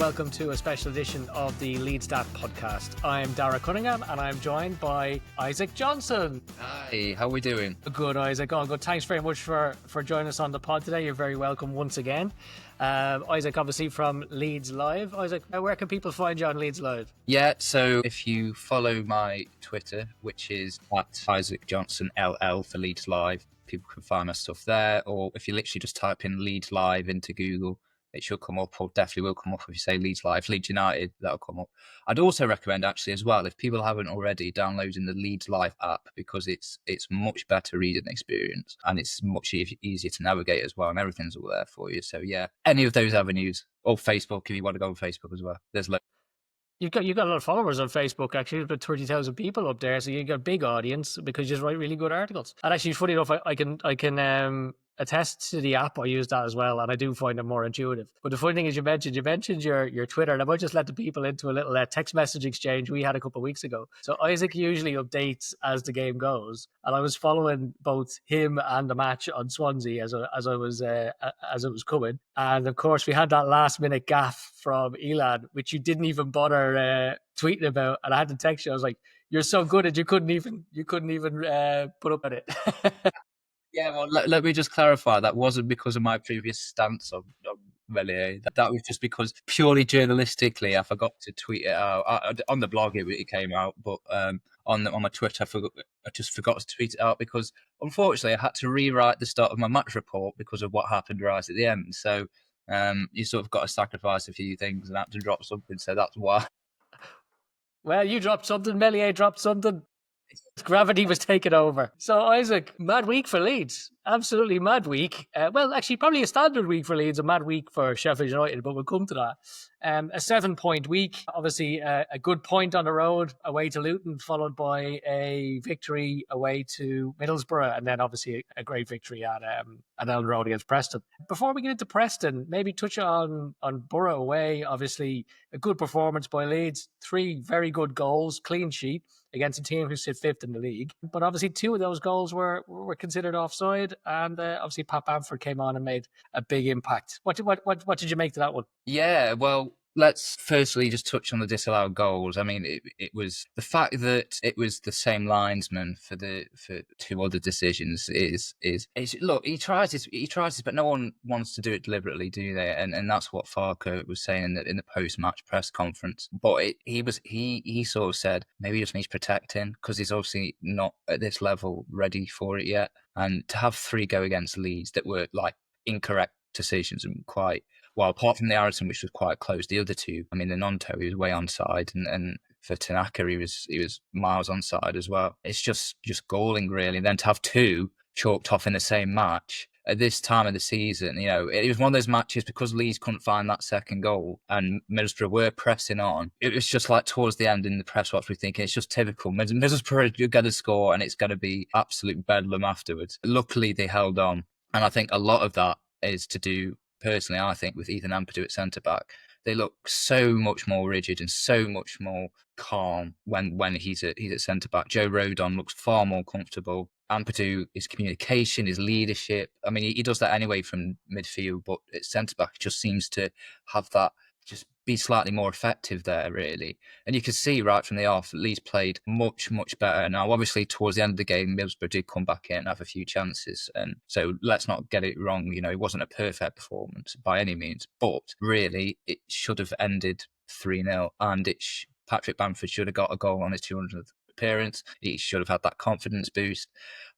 welcome to a special edition of the Leeds Stat podcast. I'm Darragh Cunningham and I'm joined by Isaac Johnson. Hi, how are we doing? Good, Isaac. All good. Thanks very much for joining us on the pod today. You're very welcome once again. Isaac, obviously from Leeds Live. Isaac, where can people find you on Leeds Live? Yeah, so if you follow my Twitter, which is at Isaac Johnson LL for Leeds Live, people can find my stuff there. Or if you literally just type in Leeds Live into Google, it should come up, or definitely will come up if you say Leeds Live, Leeds United, that'll come up. I'd also recommend actually as well, if people haven't already, downloading the Leeds Live app, because it's much better reading experience and it's much easier to navigate as well, and everything's all there for you. So yeah, any of those avenues, or Facebook if you want to go on Facebook as well. There's You've got a lot of followers on Facebook, actually. You've got 30,000 people up there, so you've got a big audience because you just write really good articles. And actually, funny enough, I can attest to the app. I use that as well, and I do find it more intuitive. But the funny thing is, you mentioned your Twitter, and I might just let the people into a little text message exchange we had a couple of weeks ago. So Isaac usually updates as the game goes, and I was following both him and the match on Swansea as it was coming. And of course, we had that last minute gaffe from Elland, which you didn't even bother tweeting about, and I had to text you. I was like, "You're so good at you couldn't even put up at it." Yeah, well, let me just clarify. That wasn't because of my previous stance on Melier. That was just because purely journalistically, I forgot to tweet it out. On the blog, it came out, but on my Twitter, I just forgot to tweet it out because, unfortunately, I had to rewrite the start of my match report because of what happened right at the end. So you sort of got to sacrifice a few things and had to drop something. So that's why. Well, you dropped something. Melier dropped something. Gravity was taken over. So, Isaac, mad week for Leeds. Absolutely mad week. Well, actually, probably a standard week for Leeds, a mad week for Sheffield United, but we'll come to that. A 7-point week. Obviously, a good point on the road away to Luton, followed by a victory away to Middlesbrough, and then obviously a great victory at Elland Road against Preston. Before we get into Preston, maybe touch on Borough away. Obviously, a good performance by Leeds. 3 very good goals, clean sheet against a team who sit 5th in the league. But obviously 2 of those goals were considered offside, and obviously Pat Bamford came on and made a big impact. What did you make to that one? Yeah, well, let's firstly just touch on the disallowed goals. I mean, it was the fact that it was the same linesman for 2 other decisions is look, he tries this, but no one wants to do it deliberately, do they? And that's what Farke was saying in the post-match press conference. But he sort of said maybe he just needs protecting because he's obviously not at this level ready for it yet. And to have 3 go against Leeds that were like incorrect decisions and quite. Well, apart from the Arison, which was quite close, the other 2, I mean, the Nonto, he was way onside, and for Tanaka, he was miles onside as well. It's just galling, really. And then to have 2 chalked off in the same match at this time of the season, you know, it was one of those matches because Leeds couldn't find that second goal and Middlesbrough were pressing on. It was just like towards the end in the press box, we're thinking it's just typical. Middlesbrough, you're going to score and it's going to be absolute bedlam afterwards. Luckily, they held on. And I think a lot of that is to do, personally, I think, with Ethan Ampadu at centre-back. They look so much more rigid and so much more calm when he's at centre-back. Joe Rodon looks far more comfortable. Ampadu, his communication, his leadership, I mean, he does that anyway from midfield, but at centre-back just seems to have that, just be slightly more effective there, really. And you can see right from the off, Leeds played much, much better. Now, obviously, towards the end of the game, Middlesbrough did come back in and have a few chances. And so let's not get it wrong. You know, it wasn't a perfect performance by any means, but really, it should have ended 3-0. And Patrick Bamford should have got a goal on his 200th appearance. He should have had that confidence boost.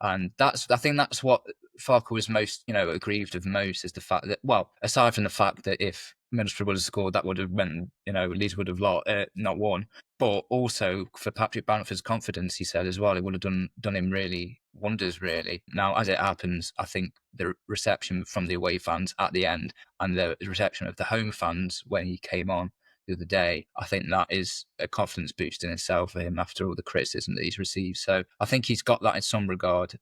And I think that's what Farke was most, aggrieved of most, is the fact that, well, aside from the fact that if Middlesbrough would have scored, that would have meant, Leeds would have not won. But also for Patrick Bamford's confidence, he said as well, it would have done him really wonders, really. Now, as it happens, I think the reception from the away fans at the end and the reception of the home fans when he came on the other day, I think that is a confidence boost in itself for him after all the criticism that he's received. So I think he's got that in some regard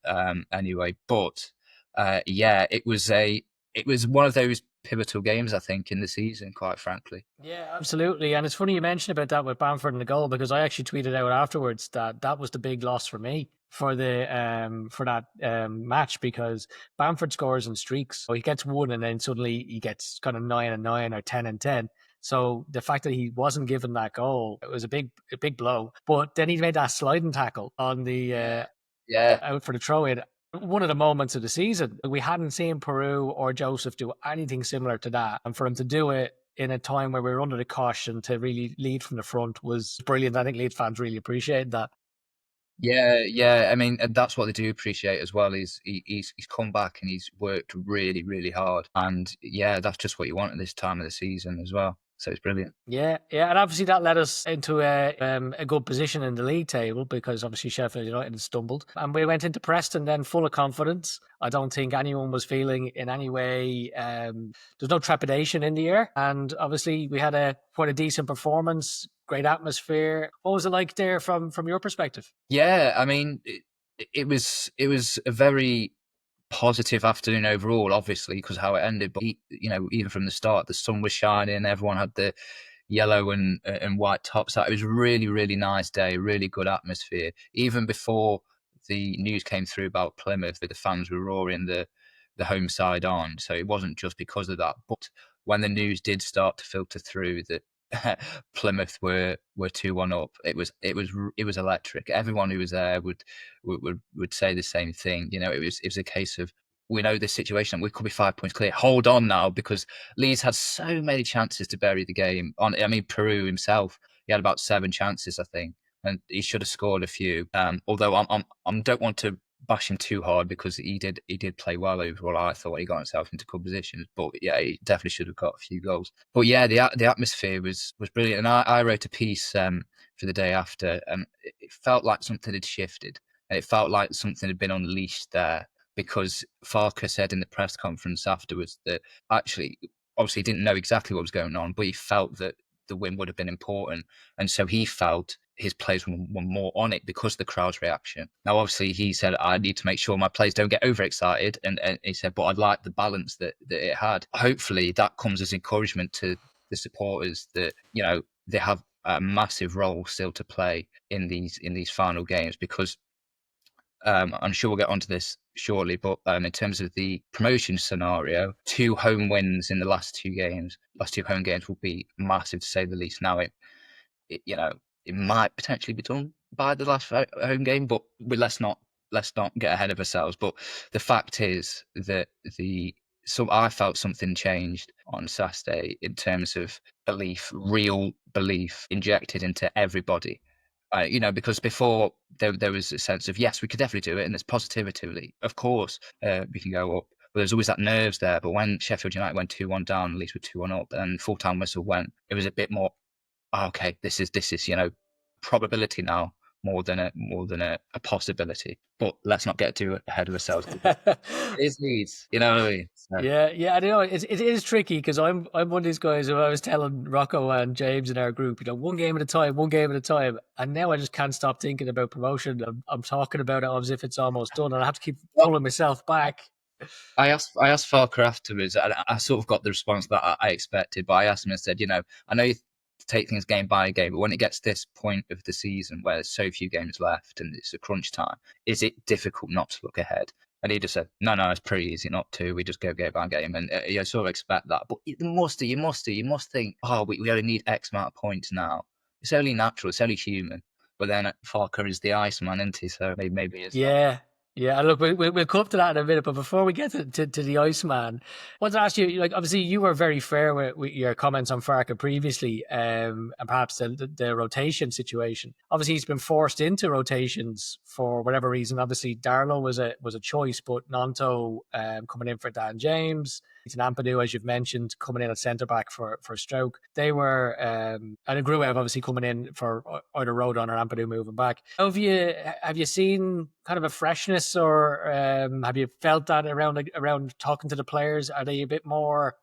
anyway. But it was one of those pivotal games, I think, in the season, quite frankly. Yeah, absolutely. And it's funny you mentioned about that with Bamford and the goal, because I actually tweeted out afterwards that was the big loss for me for that match, because Bamford scores in streaks. So he gets 1 and then suddenly he gets kind of 9 and 9 or 10 and 10. So the fact that he wasn't given that goal, it was a big blow. But then he made that sliding tackle on the Yeah. out for the throw in. One of the moments of the season. We hadn't seen Peru or Joseph do anything similar to that. And for him to do it in a time where we were under the caution to really lead from the front was brilliant. I think Leeds fans really appreciated that. Yeah. I mean, and that's what they do appreciate as well. He's come back and he's worked really, really hard. And yeah, that's just what you want at this time of the season as well. So it's brilliant. Yeah, and obviously that led us into a good position in the league table because obviously Sheffield United had stumbled, and we went into Preston then full of confidence. I don't think anyone was feeling in any way. There's no trepidation in the air, and obviously we had quite a decent performance, great atmosphere. What was it like there from your perspective? Yeah, I mean, it was a very positive afternoon overall, obviously, because how it ended. But even from the start, the sun was shining. Everyone had the yellow and white tops out. It was a really, really nice day. Really good atmosphere. Even before the news came through about Plymouth, that the fans were roaring the home side on. So it wasn't just because of that. But when the news did start to filter through that Plymouth were 2-1 up, it was electric. Everyone who was there would say the same thing. It was a case of, we know this situation, we could be 5 points clear. Hold on now, because Leeds had so many chances to bury the game. Peru himself, he had about 7 chances, I think, and he should have scored a few. Although I don't want to bash him too hard, because he did play well overall. I thought he got himself into good positions, but yeah, he definitely should have got a few goals. But yeah, the atmosphere was brilliant, and I wrote a piece for the day after, and it felt like something had shifted, and it felt like something had been unleashed there, because Farker said in the press conference afterwards that actually, obviously, he didn't know exactly what was going on, but he felt that the win would have been important, and so he felt his players were more on it because of the crowd's reaction. Now, obviously, he said, I need to make sure my players don't get overexcited, and he said, but I'd like the balance that it had. Hopefully, that comes as encouragement to the supporters that they have a massive role still to play in these final games, because I'm sure we'll get onto this shortly, but in terms of the promotion scenario, 2 home wins in the last 2 home games will be massive, to say the least. Now, it might potentially be done by the last home game, but let's not get ahead of ourselves. But the fact is that I felt something changed on Saturday in terms of real belief injected into everybody. Because before there was a sense of, yes, we could definitely do it, and there's positivity. Of course, we can go up. But there's always that nerves there. But when Sheffield United went 2-1 down, at least with 2-1 up, and full-time whistle went, it was a bit more, okay, this is probability now, more than a possibility. But let's not get too ahead of ourselves. It is Leeds, you know what I mean? So. Yeah, I know it is tricky, because I'm one of these guys who I was telling Rocco and James in our group, one game at a time, and now I just can't stop thinking about promotion. I'm talking about it as if it's almost done, and I have to keep pulling myself back. I asked Farker afterwards, and I sort of got the response that I expected, but I asked him and said, I know you take things game by game, but when it gets to this point of the season where there's so few games left and it's a crunch time, is it difficult not to look ahead? And he just said, no, it's pretty easy not to. We just go game by game, and you sort of expect that. But you must think, oh, we only need X amount of points now. It's only natural, it's only human. But then Farker is the Iceman, isn't he? So maybe it's that. Yeah. Look, we'll come up to that in a minute. But before we get to the Iceman, I wanted to ask you, obviously you were very fair with your comments on Farker previously, and perhaps the rotation situation. Obviously, he's been forced into rotations for whatever reason. Obviously, Darlow was a choice, but Nanto coming in for Dan James. It's an Ampadu, as you've mentioned, coming in at centre back for Stoke. They were, and Gruev obviously coming in for either Rodon or Ampadu moving back. Have you seen kind of a freshness, or have you felt that around talking to the players? Are they a bit more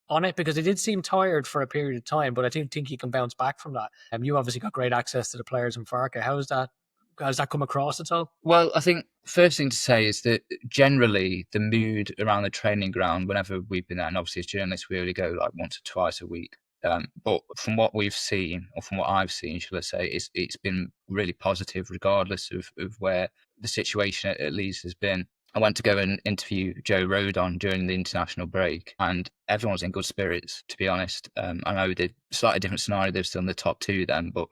on it? Because they did seem tired for a period of time, but I think you can bounce back from that. You obviously got great access to the players in Farka. Has that come across at all? Well, I think first thing to say is that generally the mood around the training ground, whenever we've been there, and obviously as journalists, we only go like once or twice a week. But from what we've seen, or from what I've seen, shall I say, it's been really positive, regardless of where the situation at Leeds has been. I went to go and interview Joe Rodon during the international break, and everyone was in good spirits, to be honest. I know they're slightly different scenario; they're still in the top two then, but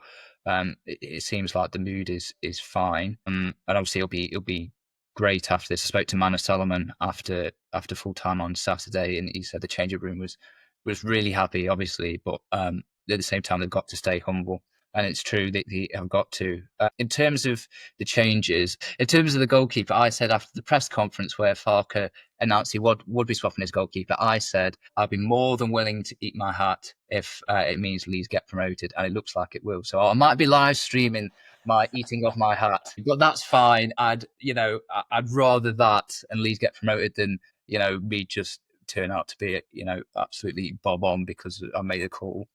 it seems like the mood is fine. And obviously, it'll be great after this. I spoke to Manor Solomon after full time on Saturday, and he said the changing room was really happy, obviously, but at the same time they've got to stay humble. And it's true that they have got to. In terms of the changes, in terms of the goalkeeper, I said after the press conference where Farke announced he would be swapping his goalkeeper, I said I'd be more than willing to eat my hat if it means Leeds get promoted, and it looks like it will. So I might be live streaming my eating off my hat, but that's fine. I'd rather that and Leeds get promoted than me just turn out to be absolutely bob on because I made a call,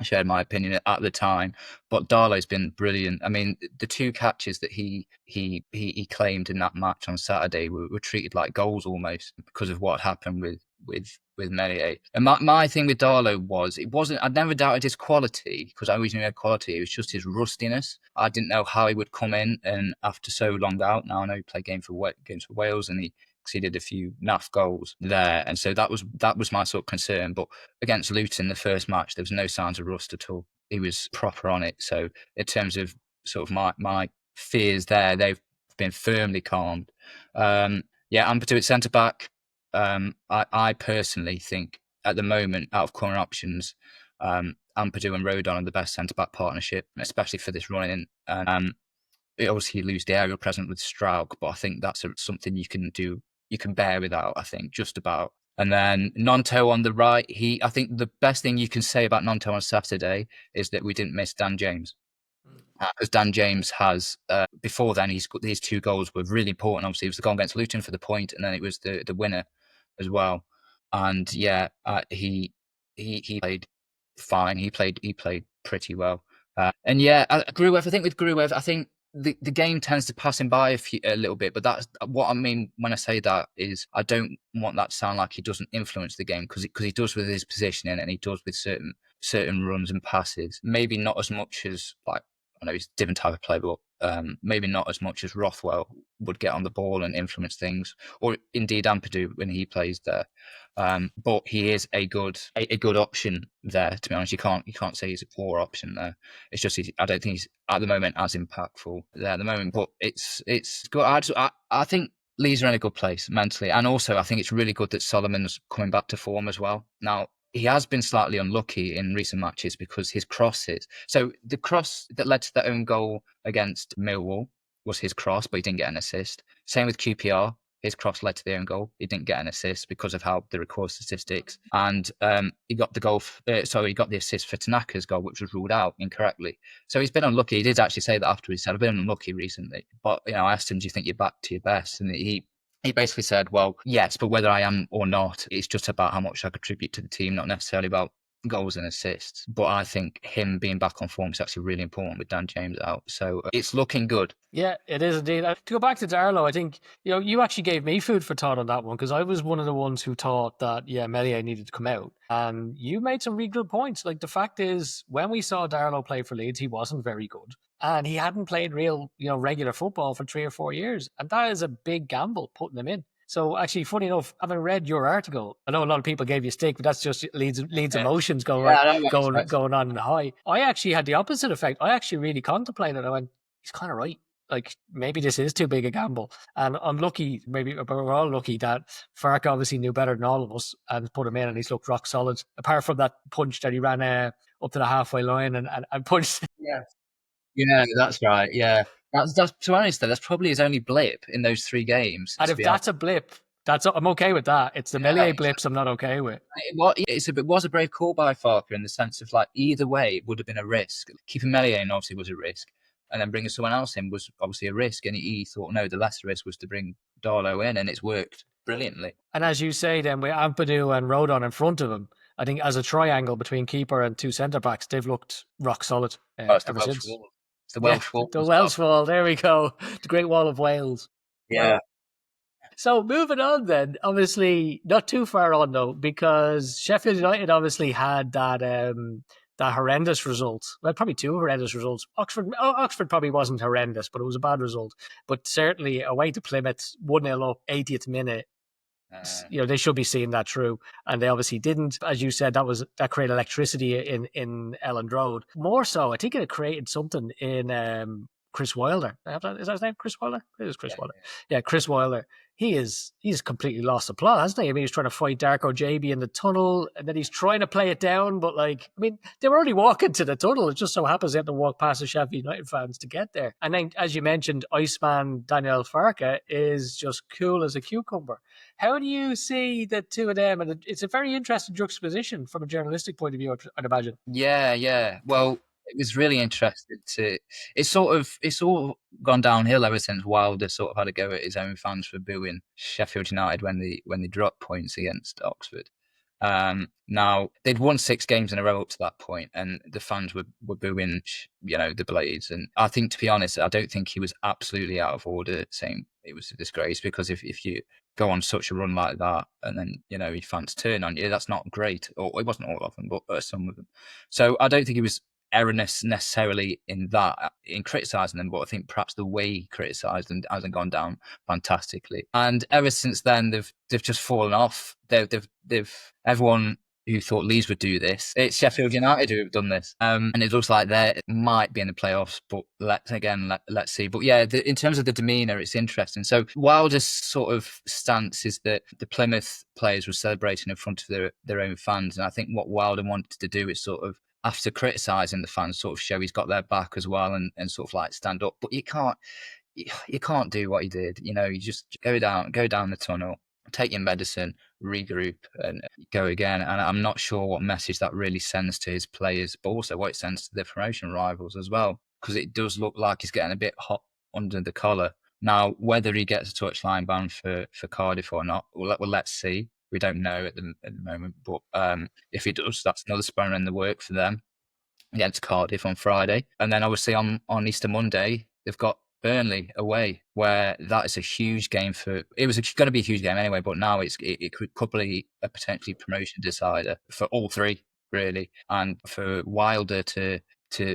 shared my opinion at the time. But Darlow's been brilliant. I mean, the two catches that he claimed in that match on Saturday were treated like goals almost because of what happened with Melier. And my thing with Darlow was I'd never doubted his quality because I always knew he had quality. It was just his rustiness. I didn't know how he would come in, and after so long out now, I know he played games for Wales and he conceded a few naff goals there, and so that was my sort of concern. But against Luton, the first match, there was no signs of rust at all. He was proper on it. So in terms of sort of my fears there, they've been firmly calmed. Ampadu at centre back. I personally think at the moment, out of current options, Ampadu and Rodon are the best centre back partnership, especially for this run-in. Obviously, you lose the aerial presence with Strauk, but I think that's something you can bear without. I think just about. And then Nonto on the right. I think the best thing you can say about Nonto on Saturday is that we didn't miss Dan James. Because Dan James has, before then, these two goals were really important. Obviously, it was the goal against Luton for the point, and then it was the winner as well. And he played fine. He played pretty well. Gruev. I think with Gruev, I think the game tends to pass him by a little bit. But that's what I mean when I say that is I don't want that to sound like he doesn't influence the game because he does with his positioning and he does with certain runs and passes. Maybe not as much as I know he's a different type of player, but maybe not as much as Rothwell would get on the ball and influence things, or indeed Ampadu when he plays there. But he is a good option there. To be honest, you can't say he's a poor option there. It's just I don't think he's at the moment as impactful there at the moment. But it's good. I think Leeds are in a good place mentally, and also I think it's really good that Solomon's coming back to form as well. Now he has been slightly unlucky in recent matches because his crosses. So the cross that led to their own goal against Millwall was his cross, but he didn't get an assist. Same with QPR. His cross led to their own goal. He didn't get an assist because of how they record statistics. And he got he got the assist for Tanaka's goal, which was ruled out incorrectly. So he's been unlucky. He did actually say that after he said, I've been unlucky recently. But I asked him, do you think you're back to your best? And he basically said, well, yes, but whether I am or not, it's just about how much I contribute to the team, not necessarily about goals and assists. But I think him being back on form is actually really important with Dan James out. So it's looking good. Yeah, it is indeed. To go back to Darlow, I think you actually gave me food for thought on that one because I was one of the ones who thought that Melier needed to come out, and you made some really good points. Like the fact is, when we saw Darlow play for Leeds, he wasn't very good, and he hadn't played real regular football for 3 or 4 years, and that is a big gamble putting him in. So actually, funny enough, having read your article, I know a lot of people gave you stick, but that's just Leeds emotions going on in the high. I actually had the opposite effect. I actually really contemplated. I went, he's kind of right. Like maybe this is too big a gamble, and I'm lucky. Maybe we're all lucky that Farke obviously knew better than all of us and put him in, and he's looked rock solid. Apart from that punch that he ran up to the halfway line and punched. Yeah, that's right. Yeah, that's to be honest, though, that's probably his only blip in those 3 games. And if that's a blip, I'm okay with that. It's the Melier blips I'm not okay with. It was a brave call by Farke in the sense of either way it would have been a risk. Keeping Melier in obviously was a risk, and then bringing someone else in was obviously a risk. And he thought no, the lesser risk was to bring Darlow in, and it's worked brilliantly. And as you say, then with Ampadu and Rodon in front of him, I think as a triangle between keeper and 2 centre backs, they've looked rock solid ever since. It's the Welsh Wall. The Welsh Wall. There we go. The Great Wall of Wales. Yeah. So moving on then, obviously not too far on though, because Sheffield United obviously had that that horrendous result. Well, probably two horrendous results. Oxford probably wasn't horrendous, but it was a bad result. But certainly away to Plymouth, 1-0 up, 80th minute. They should be seeing that through, and they obviously didn't. As you said, that created electricity in Elland Road. More so, I think it created something in Chris Wilder. Is that his name? Chris Wilder? It is Chris Wilder. Yeah, Chris Wilder. He's completely lost the plot, hasn't he? I mean, he's trying to fight Darko JB in the tunnel, and then he's trying to play it down. But they were only walking to the tunnel. It just so happens they had to walk past the Sheffield United fans to get there. And then, as you mentioned, Iceman Daniel Farke is just cool as a cucumber. How do you see the two of them? And it's a very interesting juxtaposition from a journalistic point of view, I'd imagine. Yeah. Well, it was really interesting it's all gone downhill ever since Wilder sort of had a go at his own fans for booing Sheffield United when they dropped points against Oxford. Now they'd won 6 games in a row up to that point, and the fans were booing, the Blades. And I think, to be honest, I don't think he was absolutely out of order saying it was a disgrace, because if you go on such a run like that and then your fans turn on you, that's not great. Or it wasn't all of them, but some of them. So I don't think he was erroneous necessarily in criticising them, but I think perhaps the way he criticised them hasn't gone down fantastically. And ever since then, they've just fallen off. They've everyone who thought Leeds would do this, it's Sheffield United who have done this, and it looks like they might be in the playoffs. But let's see. But yeah, in terms of the demeanour, it's interesting. So Wilder's sort of stance is that the Plymouth players were celebrating in front of their own fans, and I think what Wilder wanted to do is sort of, after criticising the fans, sort of show he's got their back as well, and sort of like stand up. But you can't do what he did. You just go down the tunnel, take your medicine, regroup, and go again. And I'm not sure what message that really sends to his players, but also what it sends to the promotion rivals as well, because it does look like he's getting a bit hot under the collar. Now, whether he gets a touchline ban for Cardiff or not, let's see. We don't know at the moment, but if he does, that's another spanner in the work for them against Cardiff on Friday. And then obviously on Easter Monday, they've got Burnley away, where that is a huge game it was going to be a huge game anyway, but now it could be a potentially promotion decider for all three, really. And for Wilder to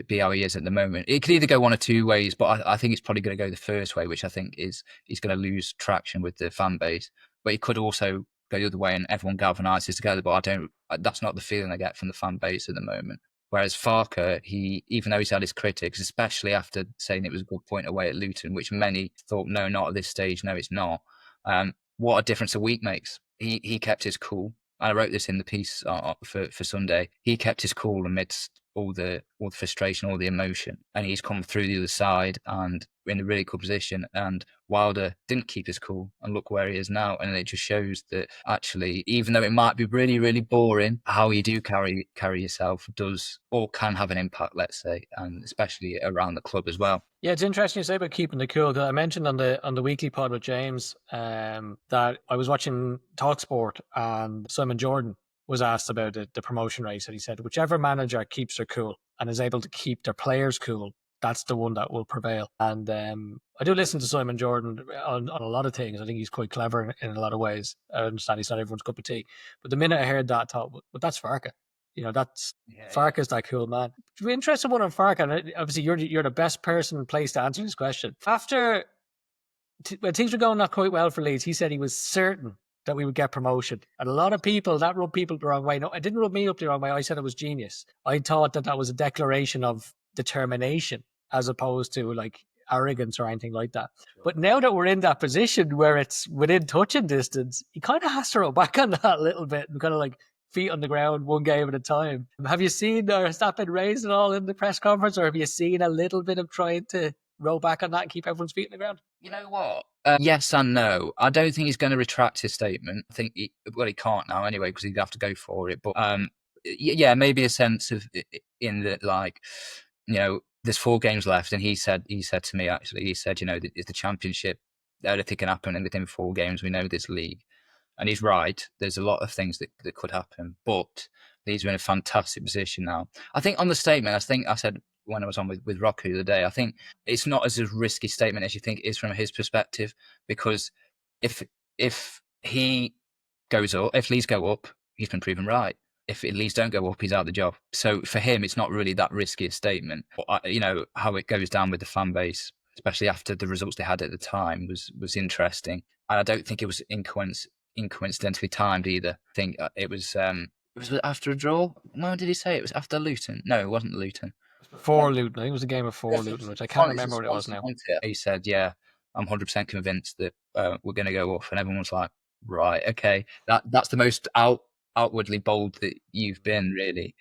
be how he is at the moment, it could either go one or two ways, but I think it's probably going to go the first way, which I think is he's going to lose traction with the fan base. But he could also go the other way and everyone galvanises together, but that's not the feeling I get from the fan base at the moment. Whereas Farke, even though he's had his critics, especially after saying it was a good point away at Luton, which many thought, no, not at this stage, no, it's not. What a difference a week makes. He kept his cool. I wrote this in the piece for Sunday. He kept his cool amidst all the frustration, all the emotion, and he's come through the other side and in a really good position. And Wilder didn't keep his cool, and look where he is now. And it just shows that actually, even though it might be really, really boring, how you do carry yourself does or can have an impact, let's say, and especially around the club as well. Yeah, it's interesting you say about keeping the cool, because I mentioned on the weekly pod with James that I was watching TalkSport, and Simon Jordan was asked about the promotion race, and he said whichever manager keeps their cool and is able to keep their players cool, that's the one that will prevail. And I do listen to Simon Jordan on a lot of things. I think he's quite clever in a lot of ways. I understand he's not everyone's cup of tea, but the minute I heard that, I thought, but that's Farke. Farke's that cool man. It'd be interesting one on Farke, and obviously you're the best placed to answer this question. After when things were going not quite well for Leeds, he said he was certain that we would get promotion. And a lot of people, that rubbed people the wrong way. No, it didn't rub me up the wrong way. I said it was genius. I thought that was a declaration of determination as opposed to like arrogance or anything like that. Sure. But now that we're in that position where it's within touching distance, he kind of has to roll back on that a little bit and kind of like feet on the ground, one game at a time. Have you seen, or has that been raised at all in the press conference, or have you seen a little bit of trying to roll back on that and keep everyone's feet on the ground? You know what? Yes and no. I don't think he's going to retract his statement. I think he can't now anyway, because he'd have to go for it. But yeah, maybe a sense of in that, like, there's 4 games left, and he said to me, actually, it's the championship. Anything can happen within 4 games. We know this league. And he's right. There's a lot of things that could happen, but Leeds are in a fantastic position now. I think on the statement, I said when I was on with Rocco the other day, I think it's not as a risky statement as you think it is from his perspective, because if he goes up, if Leeds go up, he's been proven right. if Leeds don't go up, he's out the job. So for him, it's not really that risky a statement. But, how it goes down with the fan base, especially after the results they had at the time, was interesting. And I don't think it was incoincidentally timed either. I think it was after a draw. No, did he say it was after Luton? No, it wasn't Luton. Before Luton. I think it was a game before Luton, which I can't remember what it was now. He said, "Yeah, I'm 100% convinced that we're going to go up," and everyone was like, "Right, okay, that's the most outwardly bold that you've been, really."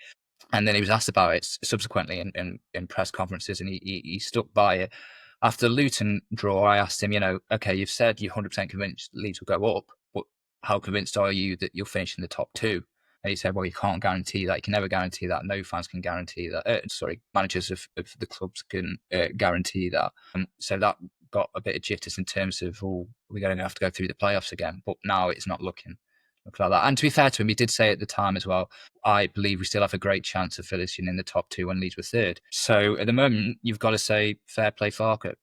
And then he was asked about it subsequently in press conferences, and he stuck by it. After the Luton draw, I asked him, okay, you've said you're 100% convinced Leeds will go up, but how convinced are you that you'll finish in the top two? And he said, well, you can't guarantee that. You can never guarantee that. No fans can guarantee that. Managers of the clubs can guarantee that. So that got a bit of jitters in terms of, we're going to have to go through the playoffs again. But now it's not looking like that. And to be fair to him, he did say at the time as well, I believe we still have a great chance of finishing in the top two when Leeds were third. So at the moment, you've got to say fair play Farker.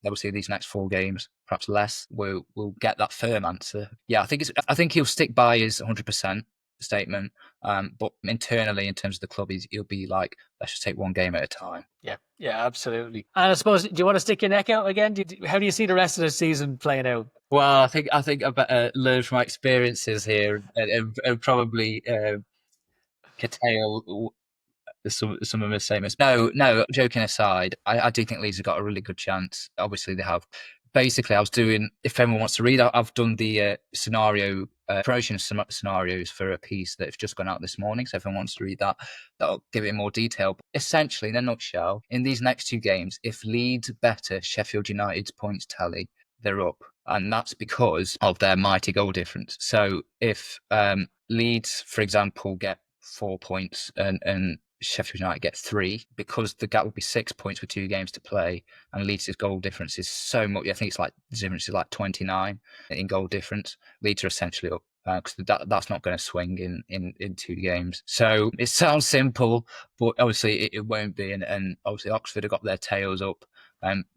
Obviously these next 4 games, perhaps less, we'll get that firm answer. Yeah, I think he'll stick by his 100% statement. But internally, in terms of the club, he'll be like, let's just take one game at a time. Yeah, absolutely. And I suppose, do you want to stick your neck out again? How do you see the rest of the season playing out? Well, I think I better learn from my experiences here and probably curtail some of the statements. No, joking aside, I do think Leeds have got a really good chance. Obviously, they have. Basically, I was doing, if anyone wants to read, I've done the promotion scenarios for a piece that have just gone out this morning. So if anyone wants to read that, that'll give it more detail. But essentially, in a nutshell, in these next 2 games, if Leeds better Sheffield United's points tally, they're up. And that's because of their mighty goal difference. So if Leeds, for example, get 4 points and Sheffield United get 3, because the gap will be 6 points with 2 games to play, and Leeds' goal difference is so much. I think it's like the difference is like 29 in goal difference. Leeds are essentially up because that's not going to swing in 2 games. So it sounds simple, but obviously it won't be. And obviously Oxford have got their tails up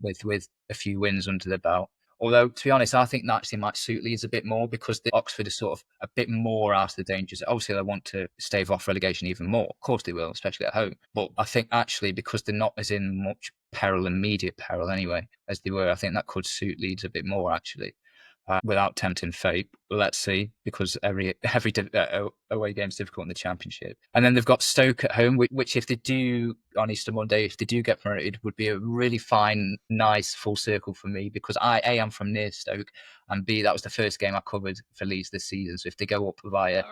with a few wins under their belt. Although, to be honest, I think that actually might suit Leeds a bit more because the Oxford is sort of a bit more out of the dangers. Obviously, they want to stave off relegation even more. Of course they will, especially at home. But I think actually because they're not as in much peril, immediate peril anyway, as they were, I think that could suit Leeds a bit more, actually. Without tempting fate, let's see, because every away game is difficult in the Championship. And then they've got Stoke at home, which if they do on Easter Monday, if they do get promoted, would be a really fine, nice full circle for me because I am from near Stoke, and B, that was the first game I covered for Leeds this season. So if they go up via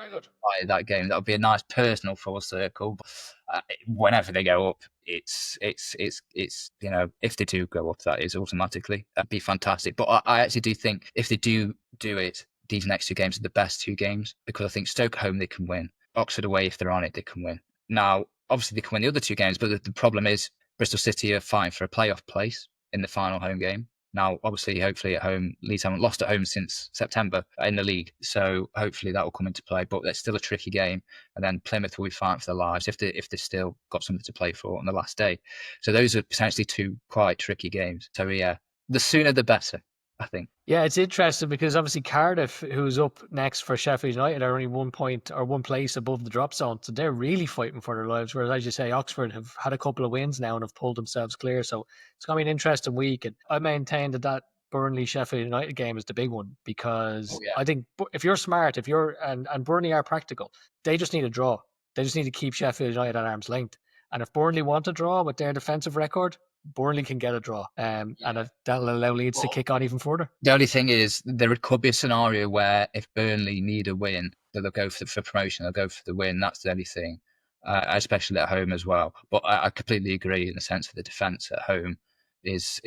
that game, that would be a nice personal full circle. But whenever they go up, it's if they do go up, that is automatically, that'd be fantastic. But I actually do think if they do it, these next 2 games are the best 2 games because I think Stoke at home they can win, Oxford away if they're on it they can win. Now obviously they can win the other 2 games, but the problem is Bristol City are fighting for a playoff place in the final home game. Now, obviously, hopefully at home, Leeds haven't lost at home since September in the league. So hopefully that will come into play. But it's still a tricky game. And then Plymouth will be fighting for their lives if they've still got something to play for on the last day. So those are potentially 2 quite tricky games. So yeah, the sooner the better, I think. Yeah, it's interesting because obviously Cardiff, who's up next for Sheffield United, are only 1 point or 1 place above the drop zone. So they're really fighting for their lives. Whereas, as you say, Oxford have had a couple of wins now and have pulled themselves clear. So it's going to be an interesting week. And I maintain that Burnley Sheffield United game is the big one because I think if you're smart, and Burnley are practical, they just need a draw. They just need to keep Sheffield United at arm's length. And if Burnley want a draw with their defensive record, Burnley can get a draw, and that'll allow Leeds to kick on even further. The only thing is, there could be a scenario where if Burnley need a win, they'll go for promotion. They'll go for the win. That's the only thing, especially at home as well. But I completely agree in the sense that the defence at home is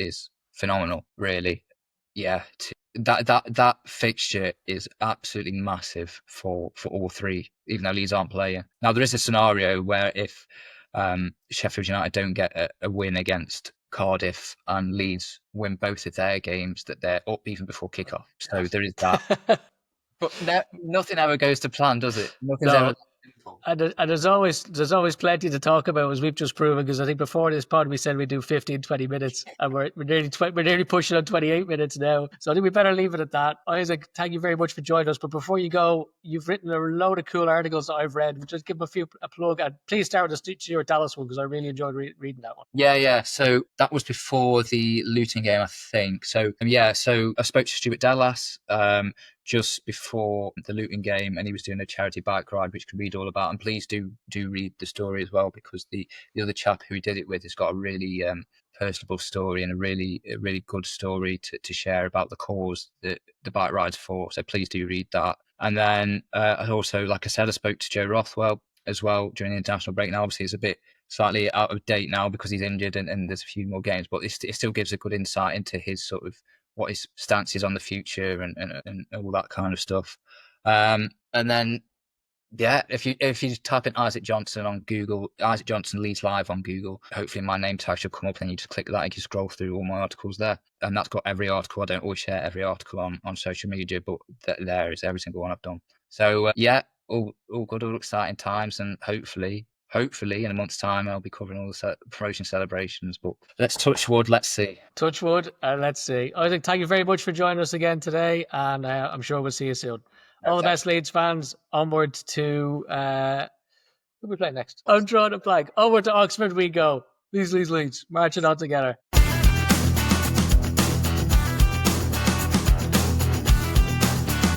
phenomenal, really. Yeah, that fixture is absolutely massive for all 3, even though Leeds aren't playing. Now there is a scenario where if Sheffield United don't get a win against Cardiff and Leeds win both of their games, that they're up even before kickoff. So there is that. But nothing ever goes to plan, does it? Nothing's ever And there's always plenty to talk about, as we've just proven, because I think before this pod we said we'd do 15, 20 minutes, and we're nearly pushing on 28 minutes now. So I think we better leave it at that. Isaac, thank you very much for joining us. But before you go, you've written a load of cool articles that I've read. Just give them a plug, and please start with the Stuart Dallas one, because I really enjoyed reading that one. Yeah. So that was before the Luton game, I think. So so I spoke to Stuart Dallas just before the Luton game, and he was doing a charity bike ride, which you can read all about. And please do read the story as well, because the other chap who he did it with has got a really personable story and a really good story to share about the cause that the bike ride's for. So please do read that. And then I also, like I said, I spoke to Joe Rothwell as well during the international break. Now, obviously, it's a bit slightly out of date now because he's injured and there's a few more games, but it still gives a good insight into his sort of what his stance is on the future and all that kind of stuff. And then if you type in Isaac Johnson on Google, Isaac Johnson Leeds Live on Google, hopefully my name tag should come up, and you just click that and you scroll through all my articles there. And that's got every article. I don't always share every article on social media, but there is every single one I've done. So all good, all exciting times, and hopefully in a month's time I'll be covering all the promotion celebrations. But let's touch wood. Let's see. Touch wood, and let's see. Isaac, thank you very much for joining us again today, and I'm sure we'll see you soon. All the best, Leeds fans. Onward to who we play next? I'm drawing a blank. Onward to Oxford we go. Leeds, marching on together.